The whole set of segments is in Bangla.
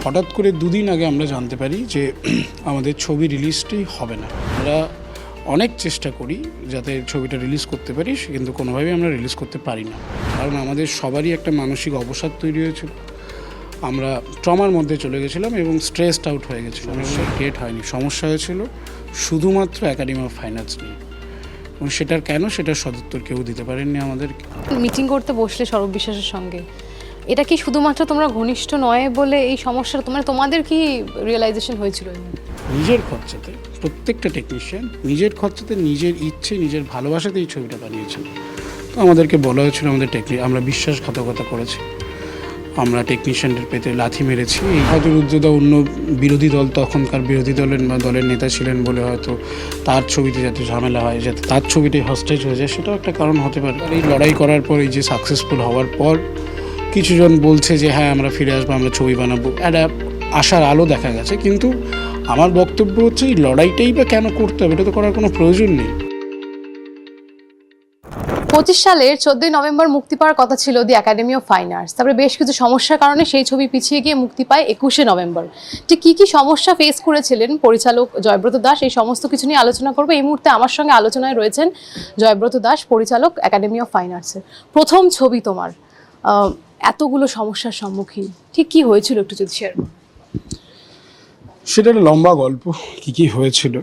হঠাৎ করে দুদিন আগে আমরা জানতে পারি যে আমাদের ছবি রিলিজটাই হবে না। আমরা অনেক চেষ্টা করি যাতে ছবিটা রিলিজ করতে পারি, কিন্তু কোনোভাবেই আমরা রিলিজ করতে পারি না। কারণ আমাদের সবারই একটা মানসিক অবসাদ তৈরি হয়েছিল, আমরা ট্রমার মধ্যে চলে গেছিলাম এবং স্ট্রেসড আউট হয়ে গেছিলাম। ডেট হয়নি, সমস্যা হয়েছিল শুধুমাত্র একাডেমি অফ ফাইন আর্টস নিয়ে, এবং সেটার কেন সেটার সদুত্তর কেউ দিতে পারেননি আমাদের। মিটিং করতে বসলে সৌরভ বিশ্বাসের সঙ্গে, এটা কি শুধুমাত্র তোমরা ঘনিষ্ঠ নয় বলে এই সমস্যাটা তোমাদের কি রিয়েলাইজেশন হয়েছিল? নিজের খরচাতে প্রত্যেকটা টেকনিশিয়ান নিজের খরচাতে, নিজের ইচ্ছে, নিজের ভালোবাসাতে এই ছবিটা বানিয়েছিল। তো আমাদেরকে বলা হয়েছিল আমাদের আমরা বিশ্বাসঘাতকতা করেছি, আমরা টেকনিশিয়ানদের পেতে লাথি মেরেছি। এই হয়তো রুদ্রদা অন্য বিরোধী দল, তখনকার বিরোধী দলের নেতা ছিলেন বলে হয়তো তার ছবিতে যাতে ঝামেলা হয়, যাতে তার ছবিটাই হস্টেজ হয়ে যায়, সেটাও একটা কারণ হতে পারে। আর এই লড়াই করার পর, এই যে সাকসেসফুল হওয়ার পর কিছুজন বলছে যে হ্যাঁ আমরা ফিরে আসবো, আমরা ছবি বানাবো, একটা আশার আলো দেখা গেছে। কিন্তু আমার বক্তব্য হচ্ছে এই লড়াইটাই বা কেন করতে হবে? এটা তো করার কোনো প্রয়োজন নেই। 25 সালের 14 নভেম্বর মুক্তি পাওয়ার কথা ছিল দি একাডেমি অফ ফাইন আর্টস। তারপরে বেশ কিছু সমস্যার কারণে সেই ছবি পিছিয়ে গিয়ে মুক্তি পায় 21শে নভেম্বর। ঠিক কী সমস্যা ফেস করেছিলেন পরিচালক জয়ব্রত দাস, এই সমস্ত কিছু নিয়ে আলোচনা করবো। এই মুহূর্তে আমার সঙ্গে আলোচনায় রয়েছেন জয়ব্রত দাস, পরিচালক একাডেমি অফ ফাইন আর্টসের। প্রথম ছবি তোমার, এতগুলো সমস্যার সম্মুখীন, ঠিক কী হয়েছিল একটু যদি শেয়ার করো। সেটা একটা লম্বা গল্প, কী হয়েছিল।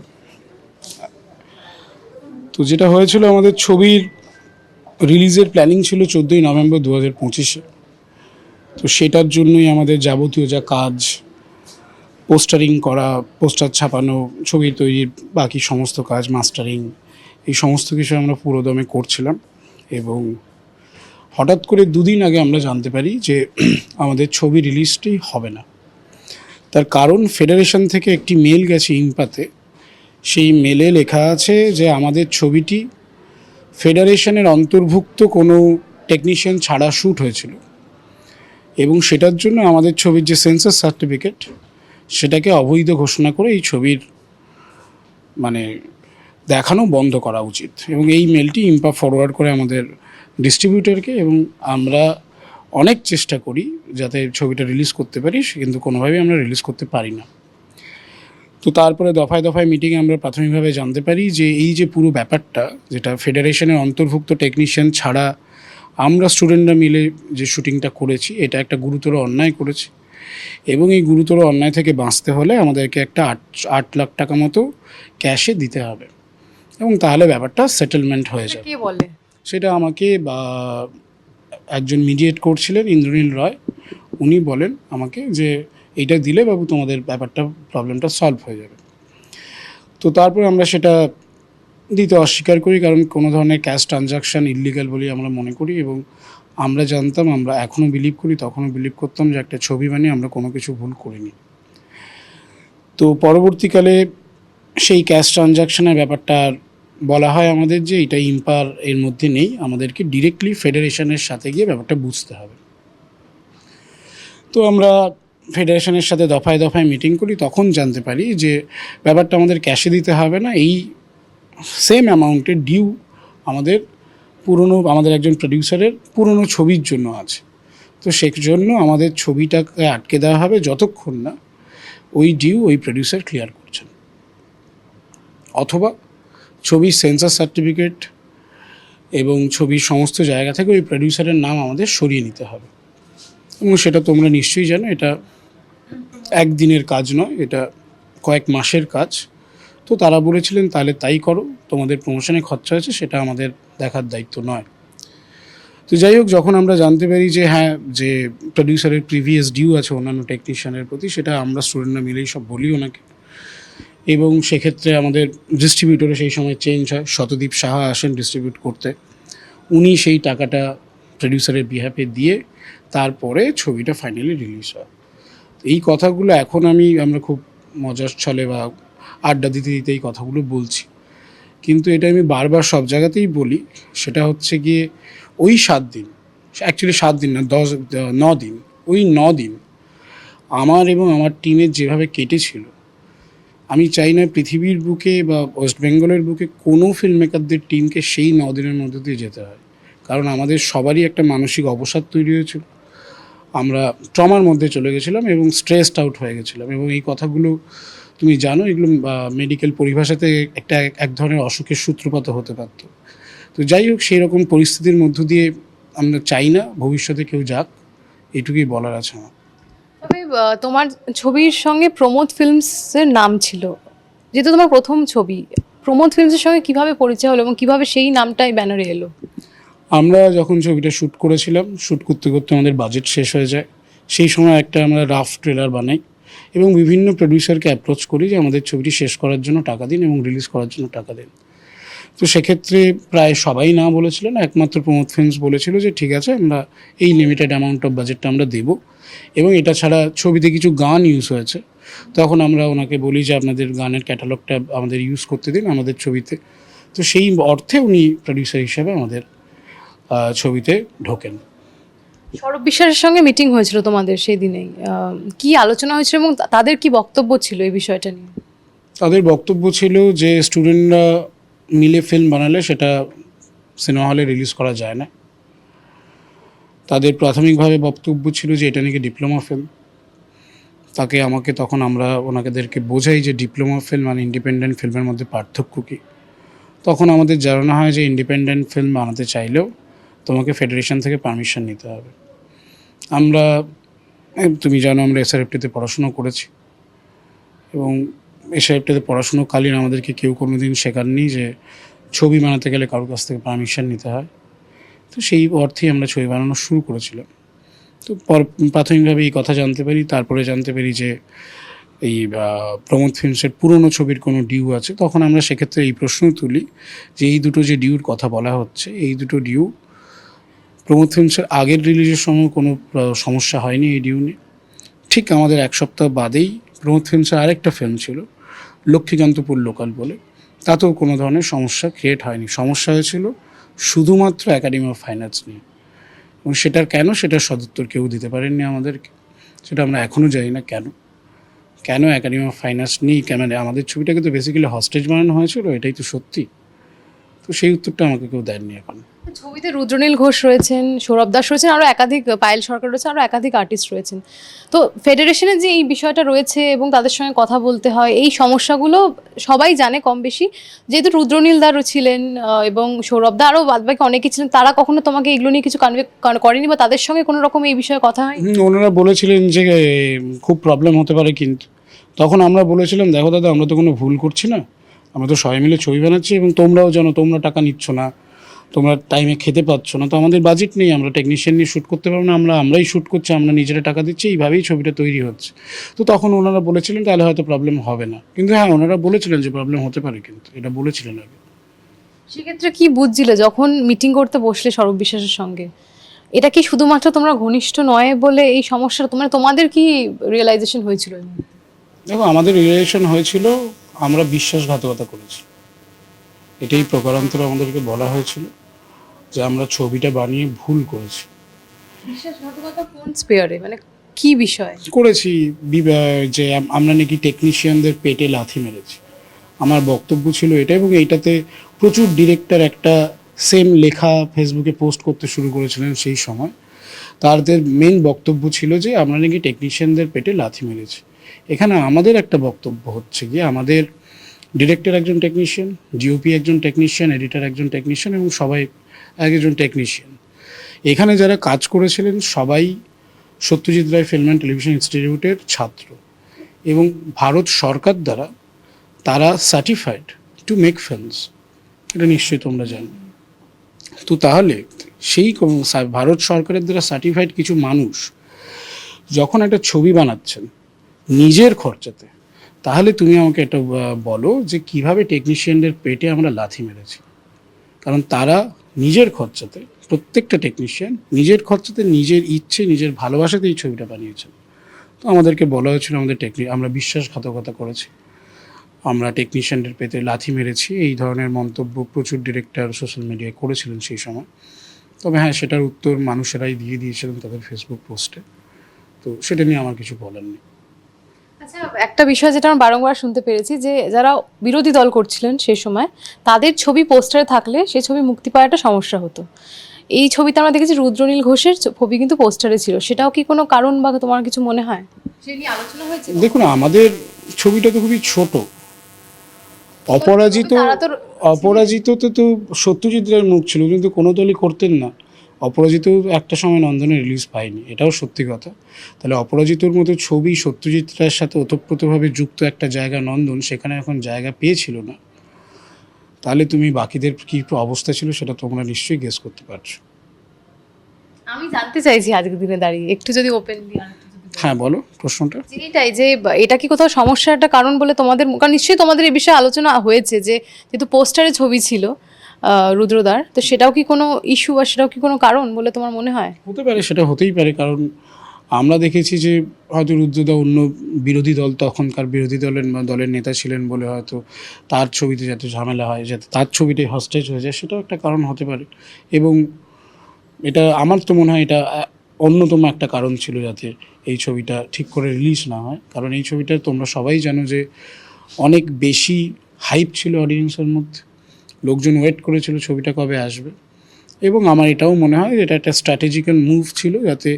তো যেটা হয়েছিল, আমাদের ছবির রিলিজের প্ল্যানিং ছিল 14ই নভেম্বর 2025-এ। তো সেটার জন্যই আমাদের যাবতীয় যা কাজ, পোস্টারিং করা, পোস্টার ছাপানো, ছবি তৈরির বাকি সমস্ত কাজ, মাস্টারিং, এই সমস্ত কিছু আমরা পুরোদমে করছিলাম। এবং হঠাৎ করে দুদিন আগে আমরা জানতে পারি যে আমাদের ছবি রিলিজটাই হবে না। তার কারণ, ফেডারেশন থেকে একটি মেল গেছে ইম্পাতে। সেই মেলে লেখা আছে যে আমাদের ছবিটি ফেডারেশনের অন্তর্ভুক্ত কোনো টেকনিশিয়ান ছাড়া শ্যুট হয়েছিল, এবং সেটার জন্য আমাদের ছবির যে সেন্সর সার্টিফিকেট, সেটাকে অবৈধ ঘোষণা করে এই ছবির দেখানো বন্ধ করা উচিত। এবং এই মেলটি ইম্পা ফরওয়ার্ড করে আমাদের ডিস্ট্রিবিউটরকে, এবং আমরা অনেক চেষ্টা করি যাতে ছবিটা রিলিজ করতে পারি, কিন্তু কোনোভাবেই আমরা রিলিজ করতে পারি না। তো তারপরে দফায় দফায় মিটিংয়ে আমরা প্রাথমিকভাবে জানতে পারি যে এই যে পুরো ব্যাপারটা, যেটা ফেডারেশনের অন্তর্ভুক্ত টেকনিশিয়ান ছাড়া আমরা স্টুডেন্টরা মিলে যে শুটিংটা করেছি, এটা একটা গুরুতর অন্যায় করেছি। এবং এই গুরুতর অন্যায় থেকে বাঁচতে হলে আমাদেরকে একটা 8 লাখ টাকা মতো ক্যাশে দিতে হবে, এবং তাহলে ব্যাপারটা সেটেলমেন্ট হয়ে যাবে। কে বলে সেটা আমাকে বা একজন মিডিয়েট করছিলেন, ইন্দ্রনীল রয়, উনি বলেন আমাকে যে এইটা দিলে বাবু তোমাদের ব্যাপারটা, প্রবলেমটা সলভ হয়ে যাবে। তো তারপরে আমরা সেটা দিতে অস্বীকার করি, কারণ কোনো ধরনের ক্যাশ ট্রানজাকশান ইললিগাল বলেই আমরা মনে করি। এবং আমরা জানতাম, আমরা এখনও বিলিভ করি, তখনও বিলিভ করতাম যে একটা ছবি বানিয়ে আমরা কোনো কিছু ভুল করিনি। তো পরবর্তীকালে সেই ক্যাশ ট্রানজাকশানের ব্যাপারটা বলা হয় আমাদের যে এটা ইম্পার এর মধ্যে নেই, আমাদেরকে ডিরেক্টলি ফেডারেশনের সাথে গিয়ে ব্যাপারটা বুঝতে হবে। তো আমরা ফেডারেশনের সাথে দফায় দফায় মিটিং করি, তখন জানতে পারি যে ব্যাপারটা আমাদের ক্যাশে দিতে হবে না, এই সেম অ্যামাউন্টের ডিউ আমাদের একজন প্রডিউসারের পুরনো ছবির জন্য আছে। তো সেই জন্য আমাদের ছবিটাকে আটকে দেওয়া হবে যতক্ষণ না ওই ডিউ ওই প্রডিউসার ক্লিয়ার করছেন, অথবা ছবির সেন্সর সার্টিফিকেট এবং ছবির সমস্ত জায়গা থেকে ওই প্রডিউসারের নাম আমাদের সরিয়ে নিতে হবে। এবং সেটা তোমরা নিশ্চয়ই জানো, এটা একদিনের কাজ নয়, এটা কয়েক মাসের কাজ। তো তারা বলেছিলেন তাহলে তাই করো, তোমাদের প্রমোশনে খরচা হয়েছে সেটা আমাদের দেখার দায়িত্ব নয়। তো যাই হোক, যখন আমরা জানতে পারি যে হ্যাঁ, যে প্রডিউসারের প্রিভিয়াস ডিউ আছে অন্যান্য টেকনিশিয়ানের প্রতি, সেটা আমরা স্টুডেন্টরা মিলেই সব বলি ওনাকে। এবং সেক্ষেত্রে আমাদের ডিস্ট্রিবিউটরে সেই সময় চেঞ্জ হয়, শতদীপ সাহা আসেন ডিস্ট্রিবিউট করতে। উনি সেই টাকাটা প্রডিউসারের বিহাফে দিয়ে তারপরে ছবিটা ফাইনালি রিলিজ হয়। এই কথাগুলো এখন আমরা খুব মজার ছলে বা আড্ডা দিতে দিতে এই কথাগুলো বলছি, কিন্তু এটা আমি বারবার সব জায়গাতেই বলি। সেটা হচ্ছে গিয়ে ওই 7 দিন, অ্যাকচুয়ালি 7 দিন না, 9 দিন, ওই 9 দিন আমার এবং আমার টিমের যেভাবে কেটেছিল, আমি চাই না পৃথিবীর বুকে বা ওয়েস্ট বেঙ্গলের বুকে কোনো ফিল্ম মেকারদের টিমকে সেই 9 দিনের মধ্যে দিয়ে যেতে হয়। কারণ আমাদের সবারই একটা মানসিক অবসাদ তৈরি হয়েছিল, আমরা ট্রমার মধ্যে চলে গেছিলাম এবং স্ট্রেসড আউট হয়ে গেছিলাম, এবং এই কথাগুলো তুমি জানো, এগুলো মেডিকেল পরিভাষাতে এক ধরনের অসুখের সূত্রপাত হতে পারত। তো যাই হোক, সেই রকম পরিস্থিতির মধ্য দিয়ে আমরা চাই না ভবিষ্যতে কেউ যাক, এটুকুই বলার আছে আমার। তবে তোমার ছবির সঙ্গে প্রমোদ ফিল্মসের নাম ছিল, যেহেতু তোমার প্রথম ছবি, প্রমোদ ফিল্মসের সঙ্গে কিভাবে পরিচয় হলো এবং কিভাবে সেই নামটাই ব্যানারে এলো? আমরা যখন ছবিটা শ্যুট করেছিলাম, শ্যুট করতে করতে আমাদের বাজেট শেষ হয়ে যায়। সেই সময় একটা আমরা রাফ ট্রেলার বানাই এবং বিভিন্ন প্রডিউসারকে অ্যাপ্রোচ করি যে আমাদের ছবিটি শেষ করার জন্য টাকা দিন এবং রিলিজ করার জন্য টাকা দিন। তো সেক্ষেত্রে প্রায় সবাই না বলেছিলেন, একমাত্র প্রমোদ ফিল্মস বলেছিল যে ঠিক আছে, আমরা এই লিমিটেড অ্যামাউন্ট অফ বাজেটটা আমরা দেবো, এবং এটা ছাড়া ছবিতে কিছু গান ইউজ হয়েছে। তখন আমরা ওনাকে বলি যে আপনাদের গানের ক্যাটালগটা আমাদের ইউজ করতে দিন আমাদের ছবিতে। তো সেই অর্থে উনি প্রডিউসার হিসেবে আমাদের ছবিতে ঢোকেন। সৌরভ বিশ্বাসের সঙ্গে মিটিং হয়েছিল তোমাদের সেই দিনেই, কি আলোচনা হয়েছিল এবং তাদের কি বক্তব্য ছিল এই বিষয়টা নিয়ে? তাদের বক্তব্য ছিল যে স্টুডেন্টরা মিলে ফিল্ম বানালে সেটা সিনেমা হলে রিলিজ করা যায় না। তাদের প্রাথমিকভাবে বক্তব্য ছিল যে এটা নাকি ডিপ্লোমা ফিল্ম। আমাকে তখন আমরা ওনাদেরকে বোঝাই যে ডিপ্লোমা ফিল্ম আর ইন্ডিপেন্ডেন্ট ফিল্মের মধ্যে পার্থক্য কী। তখন আমাদের জানানো হয় যে ইন্ডিপেন্ডেন্ট ফিল্ম বানাতে চাইলেও তোমাকে ফেডারেশন থেকে পারমিশন নিতে হবে। আমরা, তুমি জানো, আমরা এসআরএফটিতে পড়াশুনো করেছি, এবং এসআরএফটিতে পড়াশুনোকালীন আমাদেরকে কেউ কোনো দিন শেখাননি যে ছবি বানাতে গেলে কারোর কাছ থেকে পারমিশন নিতে হয়। তো সেই অর্থেই আমরা ছবি বানানো শুরু করেছিলাম। তো প্রাথমিকভাবে এই কথা জানতে পারি, তারপরে জানতে পারি যে এই প্রমোদ ফিল্মসের পুরনো ছবির কোনো ডিউ আছে। তখন আমরা সেক্ষেত্রে এই প্রশ্ন তুলি যে এই দুটো যে ডিউর কথা বলা হচ্ছে, এই দুটো ডিউ প্রমোদ ফিল্মসের আগের রিলিজের সময় কোনো সমস্যা হয়নি এই ডিউ নিয়ে। ঠিক আমাদের এক সপ্তাহ বাদেই প্রমোদ ফিল্মসের আরেকটা ফিল্ম ছিল লক্ষ্মীকান্তপুর লোকাল বলে, তাতেও কোনো ধরনের সমস্যা ক্রিয়েট হয়নি। সমস্যা হয়েছিল শুধুমাত্র একাডেমি অফ ফাইন আর্টস নিয়ে, এবং সেটার কেন, সেটার সদুত্তর কেউ দিতে পারেননি আমাদেরকে। সেটা আমরা এখনও জানি না কেন একাডেমি অফ ফাইন আর্টস নেই। আমাদের ছবিটাকে তো বেসিক্যালি হস্টেজ বানানো হয়েছিল, এটাই তো সত্যি। তো সেই উত্তরটা আমাকে কেউ দেননি এখন। ছবিতে রুদ্রনীল ঘোষ রয়েছেন, সৌরভ দাস রয়েছেন, আরও একাধিক, পায়েল সরকার রয়েছে, আরও একাধিক আর্টিস্ট রয়েছেন। তো ফেডারেশনের যে এই বিষয়টা রয়েছে এবং তাদের সঙ্গে কথা বলতে হয়, এই সমস্যাগুলো সবাই জানে কম বেশি। যেহেতু রুদ্রনীল দারও ছিলেন এবং সৌরভ দা, আরও বাদবাকি অনেকেই ছিলেন, তারা কখনো তোমাকে এগুলো নিয়ে কিছু কনভে করেনি বা তাদের সঙ্গে কোনো রকম এই বিষয়ে কথা হয়? ওনারা বলেছিলেন যে খুব প্রবলেম হতে পারে, কিন্তু তখন আমরা বলেছিলাম দেখো দাদা, আমরা তো কোনো ভুল করছি না, আমরা তো সবাই মিলে ছবি বানাচ্ছি, এবং তোমরাও জানো তোমরা টাকা নিচ্ছ না, তোমরা টাইমে খেতে পাচ্ছ না, তো আমাদের বাজেট নেই, আমরা টেকনিশিয়ান নিয়ে শ্যুট করতে পারবো না, আমরাই শ্যুট করছি, আমরা নিজেরা টাকা দিচ্ছি, এইভাবেই ছবিটা তৈরি হচ্ছে। তো তখন ওনারা বলেছিলেন তাহলে হয়তো প্রবলেম হবে না, কিন্তু হ্যাঁ ওনারা বলেছিলেন যে প্রবলেম হতে পারে, কিন্তু এটা বলেছিলেন আগে। সেক্ষেত্রে কি বুঝছিলে যখন মিটিং করতে বসলে সৌরভ বিশ্বাসের সঙ্গে? এটা কি শুধুমাত্র তোমরা ঘনিষ্ঠ নয় বলে এই সমস্যাটা, তোমাদের কি রিয়েলাইজেশন হয়েছিল? দেখো, আমাদের রিলেশন হয়েছিল, আমরা বিশ্বাসঘাতকতা করেছি, এটাই প্রকারান্তরে আমাদেরকে বলা হয়েছিল যে আমরা ছবিটা বানিয়ে ভুল করেছি। বিশ্বাসঘাতকতা কোন স্পেয়ারে, মানে কি বিষয় করেছি? যে আমরা নাকি টেকনিশিয়ানদের পেটে লাথি মেরেছি। আমার বক্তব্য ছিল এটা, এবং এইটাতে প্রচুর ডিরেক্টর একটা সেম লেখা ফেসবুকে পোস্ট করতে শুরু করেছিলেন সেই সময়। তাদের মেন বক্তব্য ছিল যে আমরা নাকি টেকনিশিয়ানদের পেটে লাথি মেরেছি। এখানে আমাদের একটা বক্তব্য হচ্ছে গিয়ে, আমাদের ডিরেক্টর একজন টেকনিশিয়ান, ডিওপি একজন টেকনিশিয়ান, এডিটর একজন টেকনিশিয়ান, এবং সবাই একজন টেকনিশিয়ান। এখানে যারা কাজ করেছিলেন সবাই Satyajit Ray film and television ইনস্টিটিউটের ছাত্র, এবং ভারত সরকার দ্বারা তারা সার্টিফাইড টু মেক ফিল্মস, এটা নিশ্চয়ই তোমরা জানো। তো তাহলে সেই ভারত সরকারের দ্বারা সার্টিফাইড কিছু মানুষ যখন একটা ছবি বানাচ্ছেন নিজের খরচাতে, তাহলে তুমি আমাকে এটা বলো যে কিভাবে টেকনিশিয়ানদের পেটে আমরা লাথি মেরেছি। কারণ তারা নিজের খরচাতে, প্রত্যেকটা টেকনিশিয়ান নিজের খরচাতে, নিজের ইচ্ছে, নিজের ভালোবাসাতে এই ছবিটা বানিয়েছেন। তো আমাদেরকে বলা হয়েছিল আমরা বিশ্বাসঘাতকতা করেছি, আমরা টেকনিশিয়ানদের পেতে লাথি মেরেছি। এই ধরনের মন্তব্য প্রচুর ডিরেক্টর সোশ্যাল মিডিয়ায় করেছিলেন সেই সময়। তবে হ্যাঁ, সেটার উত্তর মানুষেরাই দিয়ে দিয়েছিলেন তাদের ফেসবুক পোস্টে, তো সেটা নিয়ে আমার কিছু বলার নেই। আচ্ছা, একটা বিষয় যেটা আমরা বারংবার শুনতে পেরেছি যে যারা বিরোধী দল করছিলেন সেই সময়, তাদের ছবি পোস্টারে থাকলে সেই ছবি মুক্তি পাওয়া একটা সমস্যা হতো। এই ছবিতে আমরা দেখেছি রুদ্রনীল ঘোষের ছবি কিন্তু পোস্টারে ছিল, সেটাও কি কোনো কারণ বা তোমার কিছু মনে হয় সে নিয়ে আলোচনা হয়েছে? দেখুন, আমাদের ছবিটা তো খুবই ছোট। অপরাজিত তারা তো অপরাজিত তো সত্যজিৎ রায়ের মুখ ছিল, কিন্তু কোনো দলই করতেন না। অপরাজিত একটা সময় নন্দনে রিলিজ পায়নি, এটাও সত্যি কথা। তাহলে অপরাজিতর মতো ছবি সত্যজিৎ রায়ের সাথে ওতপ্রোতভাবে যুক্ত একটা জায়গা নন্দন, সেখানে এখন জায়গা পেয়েছিল না। তাহলে তুমি বাকিদের কী অবস্থা ছিল সেটা তোমরা নিশ্চয়ই গেস করতে পারছো। আমি জানতে চাইছি আজকের দিনে দাঁড়িয়ে একটু যদি ওপেনলি। হ্যাঁ, বলো প্রশ্নটা। এটাই যে এটা কি কোথাও সমস্যার একটা কারণ বলে তোমাদের, কারণ নিশ্চয়ই তোমাদের এই বিষয়ে আলোচনা হয়েছে যে যেহেতু পোস্টারে ছবি ছিল রুদ্রদার, তো সেটাও কি কোনো ইস্যু বা সেটাও কি কোনো কারণ বলে তোমার মনে হয়? হতে পারে, সেটা হতেই পারে। কারণ আমরা দেখেছি যে হয়তো রুদ্রদা অন্য বিরোধী দল, তখনকার বিরোধী দলের নেতা ছিলেন বলে হয়তো তার ছবিতে যাতে ঝামেলা হয়, যাতে তার ছবিটাই হস্টেজ হয়ে যায়, সেটাও একটা কারণ হতে পারে। এবং এটা আমার তো মনে হয় এটা অন্যতম একটা কারণ ছিল যাতে এই ছবিটা ঠিক করে রিলিজ না হয়। কারণ এই ছবিটা তোমরা সবাই জানো যে অনেক বেশি হাইপ ছিল অডিয়েন্সের মধ্যে, লোকজন ওয়েট করেছিল ছবিটা কবে আসবে। এবং আমার এটাও মনে হয় এটা একটা স্ট্র্যাটেজিক্যাল মুভ ছিল, যাতে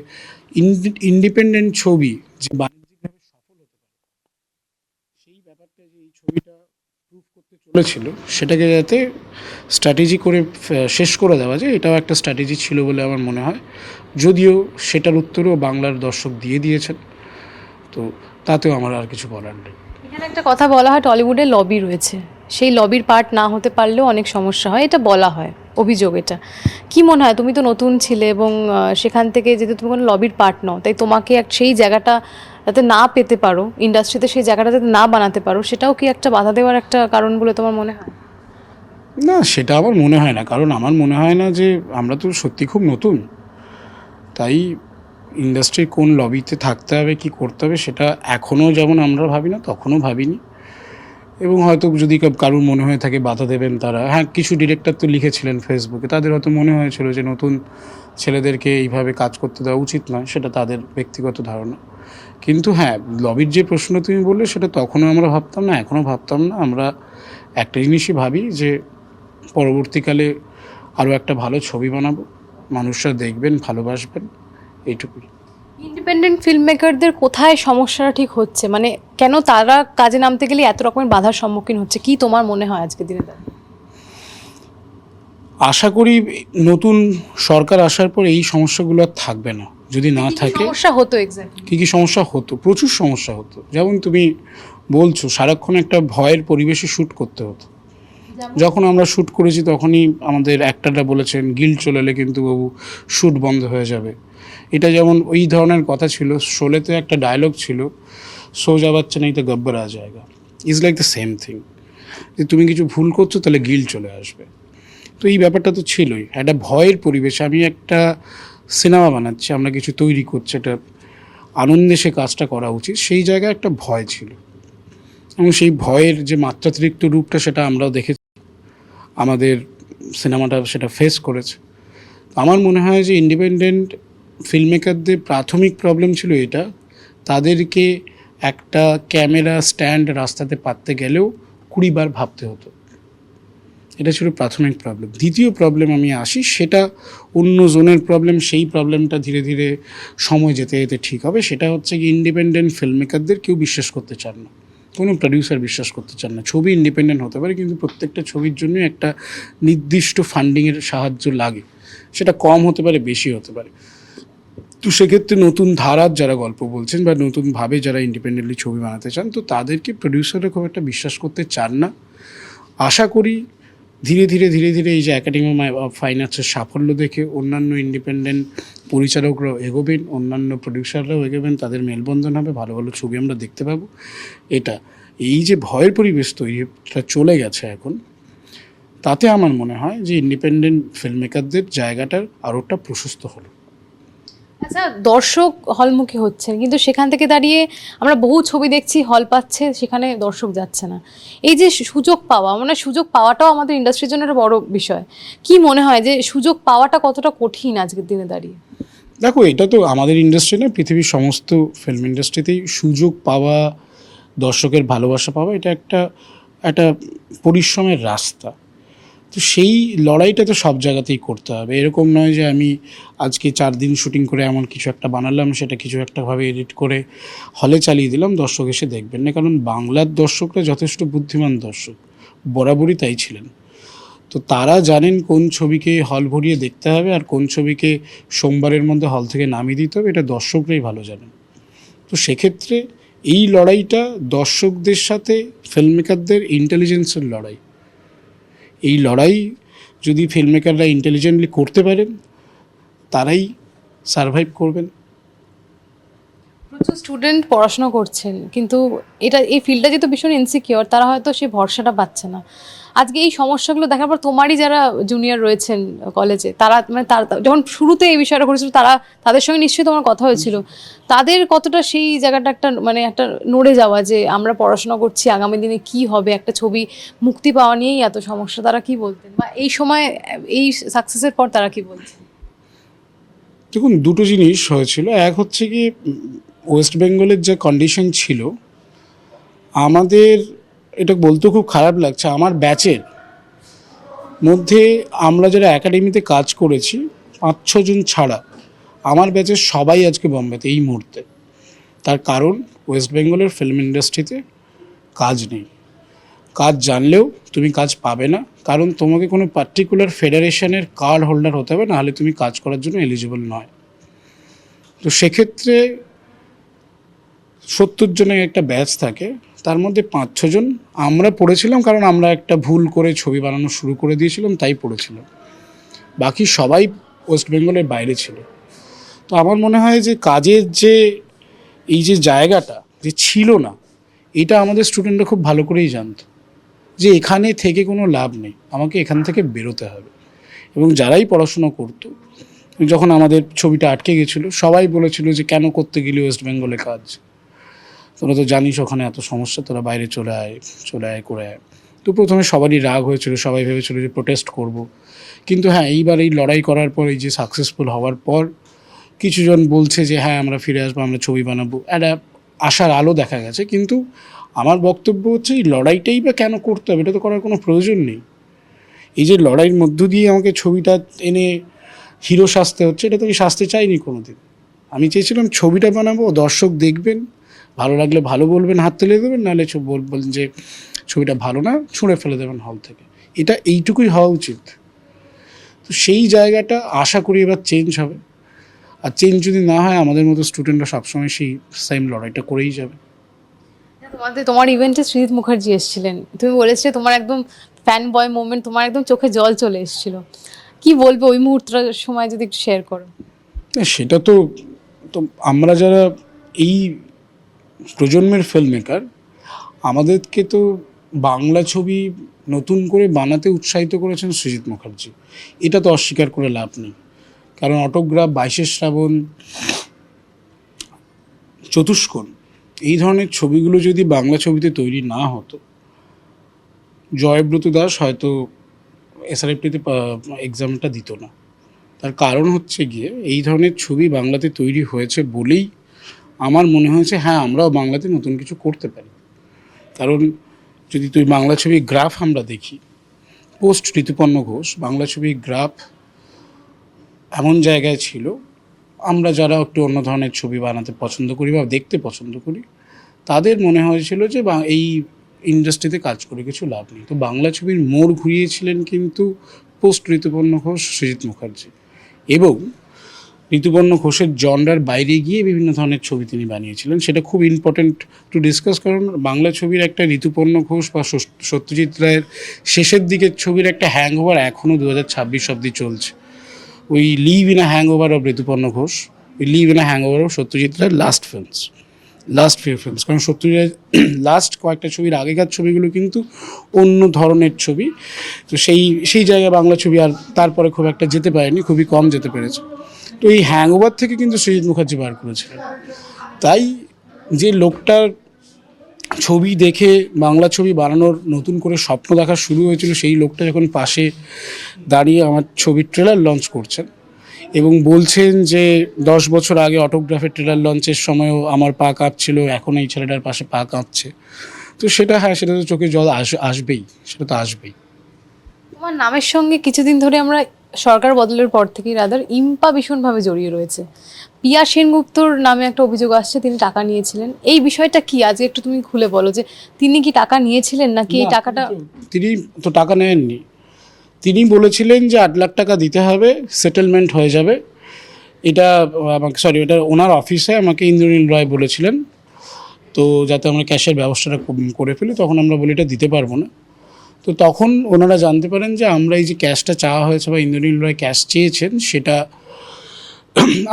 ইন্ডিপেন্ডেন্ট ছবি যে বাণিজ্যিকভাবে সফল হতে পারে, সেই ব্যাপারটা যে এই ছবিটা প্রুভ করতে চলেছিল, সেটাকে যাতে স্ট্র্যাটেজি করে শেষ করে দেওয়া যায়, এটাও একটা স্ট্র্যাটেজি ছিল বলে আমার মনে হয়। যদিও সেটার উত্তরও বাংলার দর্শক দিয়ে দিয়েছেন, তো তাতেও আমার আর কিছু বলার নেই। এখানে একটা কথা বলা হয়, টলিউডে লবি রয়েছে, সেই লবির পার্ট না হতে পারলেও অনেক সমস্যা হয়, এটা বলা হয়, অভিযোগ। এটা কি মনে হয়? তুমি তো নতুন ছিলে এবং সেখান থেকে যেহেতু তুমি কোনো লবির পার্ট নও, তাই তোমাকে সেই জায়গাটা যাতে না পেতে পারো, ইন্ডাস্ট্রিতে সেই জায়গাটা যাতে না বানাতে পারো, সেটাও কি একটা বাধা দেওয়ার একটা কারণ বলে তোমার মনে হয়? না, সেটা আমার মনে হয় না। কারণ আমার মনে হয় না যে, আমরা তো সত্যি খুব নতুন, তাই ইন্ডাস্ট্রির কোন লবিতে থাকতে হবে কি করতে হবে সেটা এখনও যেমন আমরা ভাবি না, তখনও ভাবিনি। এবং হয়তো যদি কারুর মনে হয়ে থাকে বাধা দেবেন তারা, হ্যাঁ, কিছু ডিরেক্টর তো লিখেছিলেন ফেসবুকে, তাদের হয়তো মনে হয়েছিল যে নতুন ছেলেদেরকে এইভাবে কাজ করতে দেওয়া উচিত নয়, সেটা তাদের ব্যক্তিগত ধারণা। কিন্তু হ্যাঁ, লবির যে প্রশ্ন তুমি বললে, সেটা তখনও আমরা ভাবতাম না, এখনও ভাবতাম না। আমরা একটা জিনিসই ভাবি যে পরবর্তীকালে আরও একটা ভালো ছবি বানাবো, মানুষরা দেখবেন, ভালোবাসবেন, এইটুকুই। ইন্ডিপেন্ডেন্ট ফিল্ম মেকারদের কোথায় সমস্যাটা ঠিক হচ্ছে, মানে কেন তারা কাজে নামতে গেলে এত রকমের বাধার সম্মুখীন হচ্ছে, কি তোমার মনে হয় আজকের দিনে? আশা করি নতুন সরকার আসার পর এই সমস্যাগুলো আর থাকবে না। যদি না থাকে, সমস্যা হতো এক্স্যাক্টলি কী কী সমস্যা হতো? প্রচুর সমস্যা হতো। যেমন তুমি বলছো, সারাক্ষণ একটা ভয়ের পরিবেশে শ্যুট করতে হতো। যখন আমরা শ্যুট করেছি তখনই আমাদের অ্যাক্টররা বলেছেন গিল্ড চলে এলে কিন্তু বাবু শ্যুট বন্ধ হয়ে যাবে। এটা যেমন ওই ধরনের কথা ছিল। শোলেতে একটা ডায়লগ ছিল, সো যা বাচ্চা নেই তো গব্বর আ জায়গা। Is like the same thing, যে তুমি কিছু ভুল করছো তাহলে গিল্ড চলে আসবে। তো এই ব্যাপারটা তো ছিলই, একটা ভয়ের পরিবেশ। আমি একটা সিনেমা বানাচ্ছি, আমরা কিছু তৈরি করছি, এটা আনন্দে সে কাজটা করা উচিত, সেই জায়গায় একটা ভয় ছিল। এবং সেই ভয়ের যে মাত্রাতিরিক্ত রূপটা, সেটা আমরাও দেখেছি, আমাদের সিনেমাটা সেটা ফেস করেছে। আমার মনে হয় যে ইন্ডিপেন্ডেন্ট ফিল্ম মেকারদের প্রাথমিক প্রবলেম ছিল এটা, তাদেরকে একটা ক্যামেরা স্ট্যান্ড রাস্তাতে পাততে গেলেও 20 বার ভাবতে হতো। এটা ছিল প্রাথমিক প্রবলেম। দ্বিতীয় প্রবলেম আমি আসি, সেটা অন্য জোনের প্রবলেম। সেই প্রবলেমটা ধীরে ধীরে সময় যেতে যেতে ঠিক হবে। সেটা হচ্ছে কি, ইন্ডিপেন্ডেন্ট ফিল্ম মেকারদের কেউ বিশ্বাস করতে চান না, কোনো প্রডিউসার বিশ্বাস করতে চান না। ছবি ইন্ডিপেন্ডেন্ট হতে পারে, কিন্তু প্রত্যেকটা ছবির জন্য একটা নির্দিষ্ট ফান্ডিংয়ের সাহায্য লাগে। সেটা কম হতে পারে, বেশি হতে পারে। তো সেক্ষেত্রে নতুন ধারার যারা গল্প বলছেন বা নতুনভাবে যারা ইন্ডিপেন্ডেন্টলি ছবি বানাতে চান, তো তাদেরকে প্রডিউসাররা খুব একটা বিশ্বাস করতে চান না। আশা করি ধীরে ধীরে ধীরে ধীরে এই যে একাডেমি অফ ফাইন আর্টসের সাফল্য দেখে অন্যান্য ইন্ডিপেন্ডেন্ট পরিচালকরাও এগোবেন, অন্যান্য প্রডিউসাররাও এগোবেন, তাদের মেলবন্ধন হবে, ভালো ভালো ছবি আমরা দেখতে পাবো। এটা এই যে ভয়ের পরিবেশ তৈরিটা চলে গেছে এখন, তাতে আমার মনে হয় যে ইন্ডিপেন্ডেন্ট ফিল্ম মেকারদের জায়গাটার আরোটা প্রশস্ত হলো। আচ্ছা, দর্শক হলমুখী হচ্ছেন, কিন্তু সেখান থেকে দাঁড়িয়ে আমরা বহু ছবি দেখছি হল পাচ্ছে, সেখানে দর্শক যাচ্ছে না। এই যে সুযোগ পাওয়া, মানে সুযোগ পাওয়াটাও আমাদের ইন্ডাস্ট্রির জন্য একটা বড় বিষয়। কি মনে হয় যে সুযোগ পাওয়াটা কতটা কঠিন আজকের দিনে দাঁড়িয়ে? দেখো, এটা তো আমাদের ইন্ডাস্ট্রি না, পৃথিবীর সমস্ত ফিল্ম ইন্ডাস্ট্রিতেই সুযোগ পাওয়া, দর্শকের ভালোবাসা পাওয়া, এটা একটা একটা পরিশ্রমের রাস্তা। তো সেই লড়াইটা তো সব জায়গাতেই করতে হবে। এরকম নয় যে আমি আজকে 4 দিন শুটিং করে এমন কিছু একটা বানালাম, সেটা কিছু একটাভাবে এডিট করে হলে চালিয়ে দিলাম, দর্শক এসে দেখবেন না। কারণ বাংলার দর্শকরা যথেষ্ট বুদ্ধিমান দর্শক, বরাবরই তাই ছিলেন। তো তারা জানেন কোন ছবিকে হল ভরিয়ে দেখতে হবে আর কোন ছবিকে সোমবারের মধ্যে হল থেকে নামিয়ে দিতে হবে, এটা দর্শকরাই ভালো জানেন। তো সেক্ষেত্রে এই লড়াইটা দর্শকদের সাথে ফিল্ম মেকারদের ইন্টেলিজেন্সের লড়াই। এই লড়াই যদি ফিল্ম মেকাররা ইন্টেলিজেন্টলি করতে পারেন, তারাই সারভাইভ করবেন। প্রচুর স্টুডেন্ট পড়াশোনা করছেন, কিন্তু এই ফিল্ডটা যেহেতু ভীষণ ইনসিকিওর, তারা হয়তো সেই ভরসাটা পাচ্ছে না। আজকে এই সমস্যাগুলো দেখার পর তোমারই যারা জুনিয়র রয়েছেন কলেজে, তারা মানে যখন শুরুতে এই বিষয়টা করেছিল, তাদের সঙ্গে নিশ্চয়ই তোমার কথা হয়েছিল, তাদের কতটা সেই জায়গাটা একটা নড়ে যাওয়া যে আমরা পড়াশোনা করছি, আগামী দিনে কি হবে, একটা ছবি মুক্তি পাওয়া নিয়েই এত সমস্যা, তারা কি বলতেন? বা এই সময় এই সাকসেসের পর তারা কি বলছেন? দেখুন, দুটো জিনিস হয়েছিল। এক হচ্ছে কি, ওয়েস্ট বেঙ্গলের যে কন্ডিশন ছিল, আমাদের এটা বলতে খুব খারাপ লাগছে, আমার ব্যাচের মধ্যে আমরা যারা একাডেমিতে কাজ করেছি 5-6 জন ছাড়া আমার ব্যাচের সবাই আজকে বোম্বেতে এই মুহূর্তে। তার কারণ ওয়েস্ট বেঙ্গলের ফিল্ম ইন্ডাস্ট্রিতে কাজ নেই। কাজ জানলেও তুমি কাজ পাবে না, কারণ তোমাকে কোনো পার্টিকুলার ফেডারেশনের কার্ড হোল্ডার হতে হবে, নাহলে তুমি কাজ করার জন্য এলিজিবল নয়। তো সেক্ষেত্রে 70 জনের একটা ব্যাচ থাকে, তার মধ্যে 5-6 জন আমরা পড়েছিলাম, কারণ আমরা একটা ভুল করে ছবি বানানো শুরু করে দিয়েছিলাম, তাই পড়েছিলাম। বাকি সবাই ওয়েস্ট বেঙ্গলের বাইরে ছিল। তো আমার মনে হয় যে কাজের যে এই যে জায়গাটা যে ছিল না, এটা আমাদের স্টুডেন্টরা খুব ভালো করেই জানতো যে এখানে থেকে কোনো লাভ নেই, আমাকে এখান থেকে বেরোতে হবে। এবং যারাই পড়াশোনা করতো, যখন আমাদের ছবিটা আটকে গেছিলো, সবাই বলেছিল যে কেন করতে গেলি ওয়েস্ট বেঙ্গলে কাজ, তোরা তো জানিস ওখানে এত সমস্যা, তোরা বাইরে চলে আয় করে আয়। তো প্রথমে সবারই রাগ হয়েছিল, সবাই ভেবেছিল যে প্রোটেস্ট করব। কিন্তু হ্যাঁ, এইবার এই লড়াই করার পর, এই যে সাকসেসফুল হওয়ার পর, কিছুজন বলছে যে হ্যাঁ আমরা ফিরে আসবো, আমরা ছবি বানাবো, একটা আশার আলো দেখা গেছে। কিন্তু আমার বক্তব্য হচ্ছে, এই লড়াইটাই বা কেন করতে হবে? এটা তো করার কোনো প্রয়োজন নেই। এই যে লড়াইয়ের মধ্য দিয়ে আমাকে ছবিটা এনে হিরো সাজতে হচ্ছে, এটা তো আমি সাজতে চাইনি কোনো দিন। আমি চেয়েছিলাম ছবিটা বানাবো, দর্শক দেখবেন, ভালো লাগলে ভালো বলবেন, হাত তুলে দেবেন, নাহলে বলবেন যে ছবিটা ভালো না, ছুঁড়ে ফেলে দেবেন হল থেকে। এটা এইটুকুই হওয়া উচিত। তো সেই জায়গাটা আশা করি এবার চেঞ্জ হবে। আর চেঞ্জ যদি না হয়, আমাদের মতো স্টুডেন্টরা সবসময় সেই সেম লড়াইটা করেই যাবে। তোমার ইভেন্টে সৃজিত মুখার্জি এসেছিলেন, তুমি বলেছিলে তোমার একদম ফ্যান বয় মোমেন্ট, তোমার একদম চোখে জল চলে এসেছিল। কি বলবে ওই মুহূর্তটার সময়, যদি একটু শেয়ার করো? সেটা তো আমরা যারা এই প্রজন্মের ফিল্ম মেকার, আমাদেরকে তো বাংলা ছবি নতুন করে বানাতে উৎসাহিত করেছেন সৃজিত মুখার্জি। এটা তো অস্বীকার করে লাভ নেই। কারণ অটোগ্রাফ, 22শে শ্রাবণ, চতুষ্কোণ, এই ধরনের ছবিগুলো যদি বাংলা ছবিতে তৈরি না হতো, জয়ব্রত দাস হয়তো এসআরএফটিতে এক্সামটা দিত না। তার কারণ হচ্ছে গিয়ে, এই ধরনের ছবি বাংলাতে তৈরি হয়েছে বলেই আমার মনে হয়েছে হ্যাঁ, আমরাও বাংলাতে নতুন কিছু করতে পারি। কারণ যদি তুই বাংলা ছবির গ্রাফ আমরা দেখি, পোস্ট ঋতুপর্ণ ঘোষ বাংলা ছবির গ্রাফ এমন জায়গায় ছিল, আমরা যারা একটু অন্য ধরনের ছবি বানাতে পছন্দ করি বা দেখতে পছন্দ করি, তাদের মনে হয়েছিল যে এই ইন্ডাস্ট্রিতে কাজ করে কিছু লাভ নেই। তো বাংলা ছবির মোড় ঘুরিয়েছিলেন কিন্তু পোস্ট ঋতুপর্ণ ঘোষ, সৃজিত মুখার্জি। এবং ঋতুপর্ণ ঘোষের জনরার বাইরে গিয়ে বিভিন্ন ধরনের ছবি তিনি বানিয়েছিলেন। সেটা খুব ইম্পর্টেন্ট টু ডিসকাস, কারণ বাংলা ছবির একটা ঋতুপর্ণ ঘোষ বা সত্যজিৎ রায়ের শেষের দিকের ছবির একটা হ্যাংওভার এখনও 2026 অবধি চলছে। ওই live in a hangover of Rituparno Ghosh, ওই live in a hangover of Satyajit রায়ের লাস্ট ফিউ ফিল্মস। কারণ সত্যজিৎ লাস্ট কয়েকটা ছবির আগেকার ছবিগুলো কিন্তু অন্য ধরনের ছবি। তো সেই জায়গায় বাংলা ছবি আর তারপরে খুব একটা যেতে পারেনি, খুবই কম যেতে পেরেছে। তো এই হ্যাংওভার থেকে কিন্তু সৃজিত মুখার্জি বার করেছিলেন। তাই যে লোকটার ছবি দেখে বাংলা ছবি বানানোর নতুন করে স্বপ্ন দেখা শুরু হয়েছিল, সেই লোকটা যখন পাশে দাঁড়িয়ে আমার ছবির ট্রেলার লঞ্চ করছেন এবং বলছেন যে 10 বছর আগে অটোগ্রাফের ট্রেলার লঞ্চের সময়ও আমার পা কাঁপছিল, এখন এই ছেলেটার পাশে পা কাঁপছে, তো সেটা হ্যাঁ, সেটা তো চোখে জল আসবেই, সেটা তো আসবেই। তোমার নামের সঙ্গে কিছুদিন ধরে আমরা সরকার বদলের পর থেকেই রাদার ইম্পা ভীষণভাবে জড়িয়ে রয়েছে। পিয়া সেনগুপ্তর নামে একটা অভিযোগ আসছে তিনি টাকা নিয়েছিলেন, এই বিষয়টা কি আজকে একটু তুমি খুলে বলো যে তিনি কি টাকা নিয়েছিলেন নাকি এই না, টাকাটা? তিনি তো টাকা নেননি। তিনি বলেছিলেন যে 8 লাখ টাকা দিতে হবে, সেটেলমেন্ট হয়ে যাবে। এটা আমাকে এটা ওনার অফিসে আমাকে ইন্দ্রনীল রায় বলেছিলেন, তো যাতে আমরা ক্যাশের ব্যবস্থাটা করে ফেলি। তখন আমরা বলি এটা দিতে পারবো না। তো তখন ওনারা জানতে পারেন যে আমরা এই যে ক্যাশটা চাওয়া হয়েছে বা ইন্দ্রনীল রায় ক্যাশ চেয়েছেন, সেটা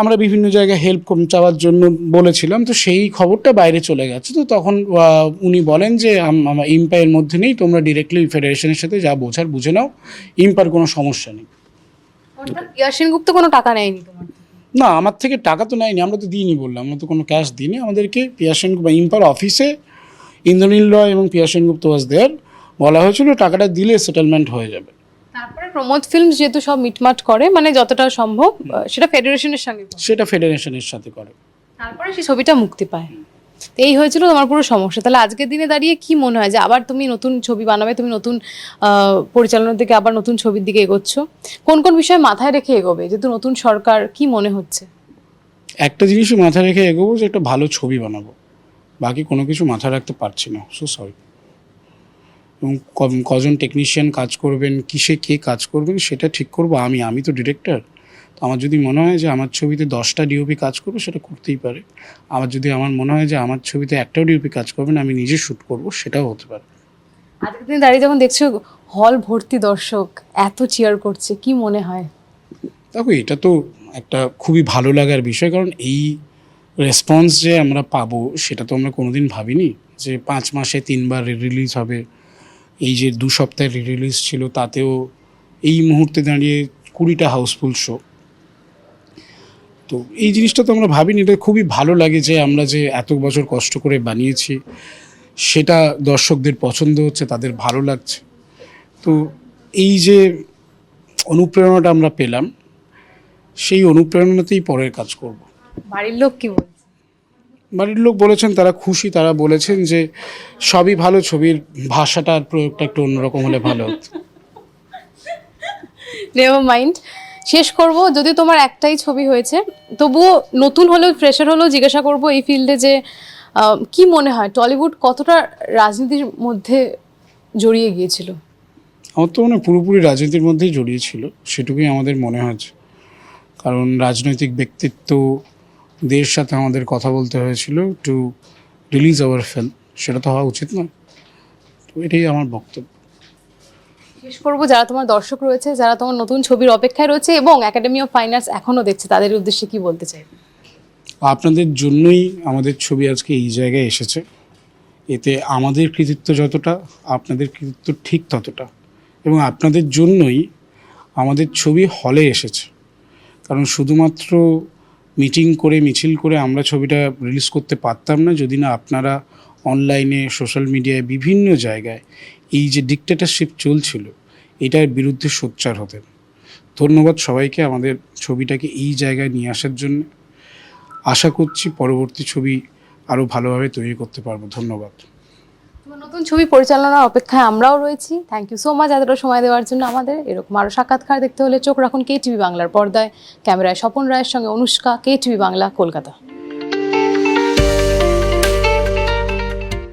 আমরা বিভিন্ন জায়গায় হেল্প চাওয়ার জন্য বলেছিলাম। তো সেই খবরটা বাইরে চলে গেছে। তো তখন উনি বলেন যে ইম্পা এর মধ্যে নেই, তোমরা ডিরেক্টলি ফেডারেশনের সাথে যা বোঝার বুঝে নাও, ইম্পার কোনো সমস্যা নেই। পিয়া সেনগুপ্ত কোনো টাকা নেয়নি তোমার? না, আমার থেকে টাকা তো নেয়নি, আমরা তো দিইনি বললাম, আমরা তো কোনো ক্যাশ দিইনি। আমাদেরকে পিয়া সেনগুপ্ত ইম্পার অফিসে ইন্দ্রনীল রয় এবং পিয়া সেনগুপ্ত ওয়াজ দেয়ার, বলা হয়েছিল টাকাটা দিলে সেটেলমেন্ট হয়ে যাবে। তারপরে প্রমোদ ফিল্মস যেহেতু সব মিটমাট করে, মানে যতটা সম্ভব সেটা ফেডারেশনের সঙ্গে করে। সেটা ফেডারেশনের সাথে করে। তারপরে সেই ছবিটা মুক্তি পায়। তো এই হয়েছিল তোমার পুরো সমস্যা। তাহলে আজকের দিনে দাঁড়িয়ে কি মনে হয় যে আবার তুমি নতুন ছবি বানাবে, তুমি নতুন পরিচালনার দিকে আবার নতুন ছবির দিকে এগোচ্ছ, কোন কোন বিষয় মাথায় রেখে এগোবে যেহেতু নতুন সরকার, কি মনে হচ্ছে? একটা জিনিসই মাথায় রেখে এগোবো যে একটা ভালো ছবি বানাবো, বাকি কোনো কিছু মাথায় রাখতে পারছি না, সো সরি। এবং কজন টেকনিশিয়ান কাজ করবেন, কিসে কে কাজ করবেন সেটা ঠিক করবো আমি তো ডিরেক্টর। তো আমার যদি মনে হয় যে আমার ছবিতে 10টা ডিওপি কাজ করবে, সেটা করতেই পারে। আমার মনে হয় যে আমার ছবিতে একটাও ডিওপি কাজ করবে না, আমি নিজে শ্যুট করবো, সেটাও হতে পারে। আজকের দিনে দাঁড়িয়ে যখন দেখছো হল ভর্তি দর্শক এত চিয়ার করছে, কি মনে হয়? দেখো, এটা তো একটা খুবই ভালো লাগার বিষয়, কারণ এই রেসপন্স যে আমরা পাবো সেটা তো আমরা কোনোদিন ভাবিনি যে 5 মাসে 3বার রিলিজ হবে। এই যে 2 সপ্তাহের রিলিজ ছিল, তাতেও এই মুহূর্তে দাঁড়িয়ে 20টা হাউসফুল শো। তো এই জিনিসটা তো আমরা ভাবিনি। এটা খুবই ভালো লাগে যে আমরা যে এত বছর কষ্ট করে বানিয়েছি সেটা দর্শকদের পছন্দ হচ্ছে, তাদের ভালো লাগছে। তো এই যে অনুপ্রেরণাটা আমরা পেলাম, সেই অনুপ্রেরণাতেই পরের কাজ করব। বাড়ির লোক কি বলছে? বাড়ির লোক বলেছেন তারা খুশি। তারা বলেছেন যে সবই ভালো, ছবির ভাষাটা আর প্রয়োগটা একটু অন্যরকম হলে ভালো হতো। নেভার মাইন্ড, শেষ করব, যদি তোমার একটাই ছবি হয়েছে তবুও নতুন হলেও ফ্রেশার হলেও জিজ্ঞাসা করব এই ফিল্ডে যে কি মনে হয় টলিউড কতটা রাজনীতির মধ্যে জড়িয়ে গিয়েছিল? আমার তো মনে হয় পুরোপুরি রাজনীতির মধ্যেই জড়িয়েছিল, সেটুকুই আমাদের মনে হয়েছে। কারণ রাজনৈতিক ব্যক্তিত্বদের সাথে আমাদের কথা বলতে হয়েছিল টু রিলিজ আওয়ার ফিল্ম, সেটা তো হওয়া উচিত নয়। তো এটাই আমার বক্তব্য। শেষ করব, যারা তোমার দর্শক রয়েছে, যারা তোমার নতুন ছবির অপেক্ষায় রয়েছে এবং একাডেমি অফ ফাইন আর্টস এখনও দেখছে, তাদের উদ্দেশ্যে কি বলতে চাই? আপনাদের জন্যই আমাদের ছবি আজকে এই জায়গায় এসেছে। এতে আমাদের কৃতিত্ব যতটা, আপনাদের কৃতিত্ব ঠিক ততটা। এবং আপনাদের জন্যই আমাদের ছবি হলে এসেছে। কারণ শুধুমাত্র মিটিং করে মিছিল করে আমরা ছবিটা রিলিজ করতে পারতাম না যদি না আপনারা অনলাইনে, সোশ্যাল মিডিয়ায়, বিভিন্ন জায়গায় এই যে ডিক্টেটরশিপ চলছিল এটার বিরুদ্ধে সোচ্চার হতেন। ধন্যবাদ সবাইকে আমাদের ছবিটাকে এই জায়গায় নিয়ে আসার জন্য। আশা করছি পরবর্তী ছবি আরও ভালোভাবে তৈরি করতে পারবো। ধন্যবাদ। তোমার নতুন ছবি পরিচালনার অপেক্ষায় আমরাও রয়েছি। থ্যাংক ইউ সো মাচ এতটা সময় দেওয়ার জন্য আমাদের। এরকম আরও সাক্ষাৎকার দেখতে হলে চোখ রাখুন KTV বাংলার পর্দায়। ক্যামেরায় স্বপন রায়ের সঙ্গে অনুষ্কা, KTV বাংলা, কলকাতা।